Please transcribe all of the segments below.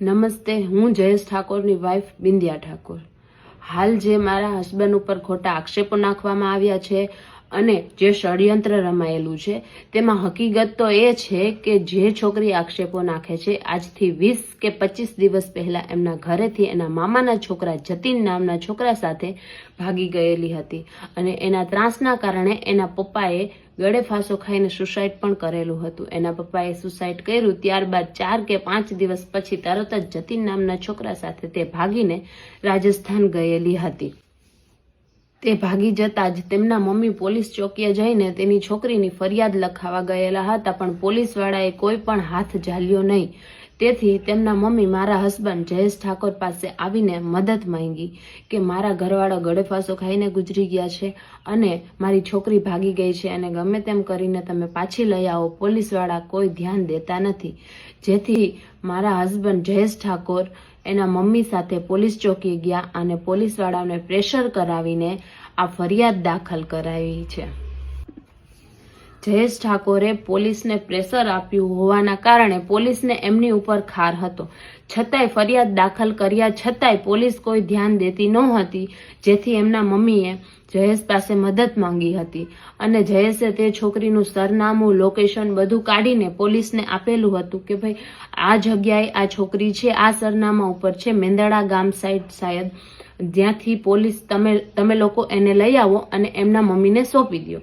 નમસ્તે, હું જયેશ ઠાકોરની વાઇફ બિંદિયા ઠાકોર. હાલ જે મારા હસબન્ડ ઉપર ખોટા આક્ષેપો નાખવામાં આવ્યા છે અને જે ષડયંત્ર રમાયેલું છે તેમાં હકીકત તો એ છે કે જે છોકરી આક્ષેપો નાખે છે આજથી 20 કે 25 દિવસ પહેલા એમના ઘરેથી એના મામાના છોકરા જતીન નામના છોકરા સાથે ભાગી ગયેલી હતી અને એના ત્રાસના કારણે એના પપ્પાએ ગળે ફાંસો ખાઈને સુસાઇડ પણ કરેલું હતું. એના પપ્પાએ સુસાઇડ કર્યું ત્યારબાદ 4 કે 5 દિવસ પછી તરત જ જતીન નામના છોકરા સાથે તે ભાગીને રાજસ્થાન ગયેલી હતી. તે ભાગી જતા જ તેમના મમ્મી પોલીસ ચોકીએ જઈને તેની છોકરીની ફરિયાદ લખાવા ગયેલા હતા, પણ પોલીસવાળાએ કોઈ પણ હાથ ઝાલ્યો નહીં. તેથી તેમના મમ્મી મારા હસબન્ડ જયેશ ઠાકોર પાસે આવીને મદદ માંગી કે મારા ઘરવાળા ગળે ફાંસો ખાઈને ગુજરી ગયા છે અને મારી છોકરી ભાગી ગઈ છે અને ગમે તેમ કરીને તમે પાછી લઈ આવો. પોલીસવાળા કોઈ ધ્યાન દેતા નથી. જેથી મારા હસબન્ડ જયેશ ઠાકોર એના મમ્મી સાથે પોલીસ ચોકી ગયા અને પોલીસવાળાને પ્રેશર કરાવીને આ ફરિયાદ દાખલ કરાવી છે. જયેશ ઠાકોરે પોલીસને પ્રેશર આપ્યું હોવાના કારણે પોલીસને એમની ઉપર ખાર હતો, છતાંય ફરિયાદ દાખલ કર્યા છતાંય પોલીસ કોઈ ધ્યાન દેતી નહોતી. જેથી એમના મમ્મીએ જયેશ પાસે મદદ માંગી હતી અને જયેશે તે છોકરીનું સરનામું, લોકેશન બધું કાઢીને પોલીસને આપેલું હતું કે ભાઈ આ જગ્યાએ આ છોકરી છે, આ સરનામા ઉપર છે, મેંદડા ગામ સાઈડ શાયદ, જ્યાંથી પોલીસ તમે લોકો એને લઈ આવો અને એમના મમ્મીને સોંપી દો.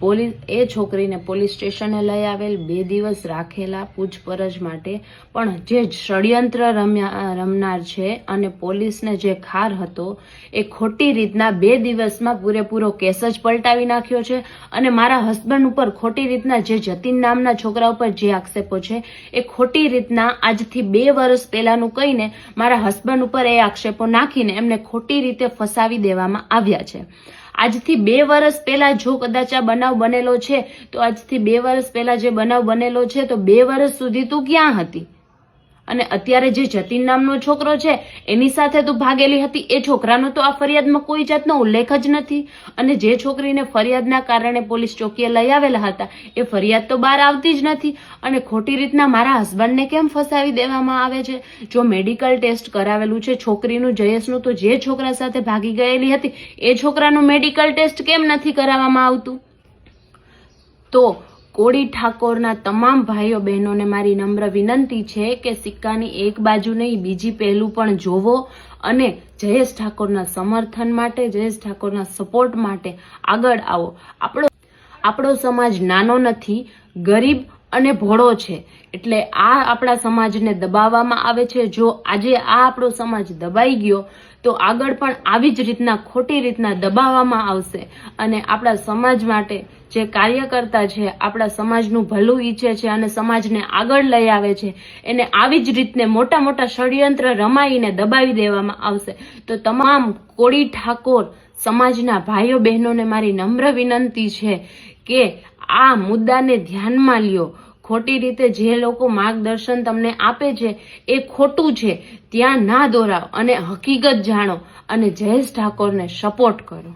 પોલીસ એ છોકરીને પોલીસ સ્ટેશને લઈ આવેલ, 2 દિવસ રાખેલા પૂછપરછ માટે. પણ જે ષડયંત્ર રમનાર છે અને પોલીસને જે ખાર હતો એ ખોટી રીતના 2 દિવસમાં પૂરેપૂરો કેસ જ પલટાવી નાખ્યો છે અને મારા હસબન્ડ ઉપર ખોટી રીતના જે જતીન નામના છોકરા ઉપર જે આક્ષેપો છે એ ખોટી રીતના આજથી 2 વર્ષ પહેલાનું કહીને મારા હસબન્ડ ઉપર એ આક્ષેપો નાખીને એમને ખોટી રીતે ફસાવી દેવામાં આવ્યા છે. આજથી 2 વર્ષ પહેલા જો કદાચ આ બનાવ બનેલો છે તો આજથી 2 વર્ષ પહેલા જે બનાવ બનેલો છે તો 2 વર્ષ સુધી તું ક્યાં હતી? અને અત્યારે જે જતીન નામનો છોકરો છે એની સાથે તું ભાગેલી હતી, એ છોકરાનો તો આ ફરિયાદમાં કોઈ જાતનો ઉલ્લેખ જ નથી. અને જે છોકરીને ફરિયાદના કારણે પોલીસ ચોકીએ લઈ આવેલા હતા એ ફરિયાદ તો બહાર આવતી જ નથી. અને ખોટી રીતના મારા હસબન્ડને કેમ ફસાવી દેવામાં આવે છે? જો મેડિકલ ટેસ્ટ કરાવેલું છે છોકરીનું, જયેશનું, તો જે છોકરા સાથે ભાગી ગયેલી હતી એ છોકરાનું મેડિકલ ટેસ્ટ કેમ નથી કરાવવામાં આવતું? તો કોળી ઠાકોરના તમામ ભાઈઓ બહેનોને મારી નમ્ર વિનંતી છે કે સિક્કાની એક બાજુ નહીં બીજી પહેલું પણ જોવો અને જયેશ ઠાકોરના સમર્થન માટે, જયેશ ઠાકોરના સપોર્ટ માટે આગળ આવો. આપણો સમાજ નાનો નથી, ગરીબ અને ભોળો છે. એટલે આ આપણા સમાજને દબાવવામાં આવે છે. જો આજે આ આપણો સમાજ દબાઈ ગયો તો આગળ પણ આવી જ રીતના ખોટી રીતના દબાવવામાં આવશે. અને આપણા સમાજ માટે જે કાર્યકર્તા છે, આપણા સમાજનું ભલું ઈચ્છે છે અને સમાજને આગળ લઈ આવે છે, એને આવી જ રીતને મોટા મોટા ષડયંત્ર રમાઈને દબાવી દેવામાં આવશે. તો તમામ કોળી ઠાકોર સમાજના ભાઈઓ બહેનોને મારી નમ્ર વિનંતી છે કે આ મુદ્દાને ધ્યાનમાં લ્યો. ખોટી રીતે જે લોકો માર્ગદર્શન તમને આપે છે એ ખોટું છે, ત્યાં ના દોરાવ અને હકીકત જાણો અને જયેશ ઠાકોરને સપોર્ટ કરો.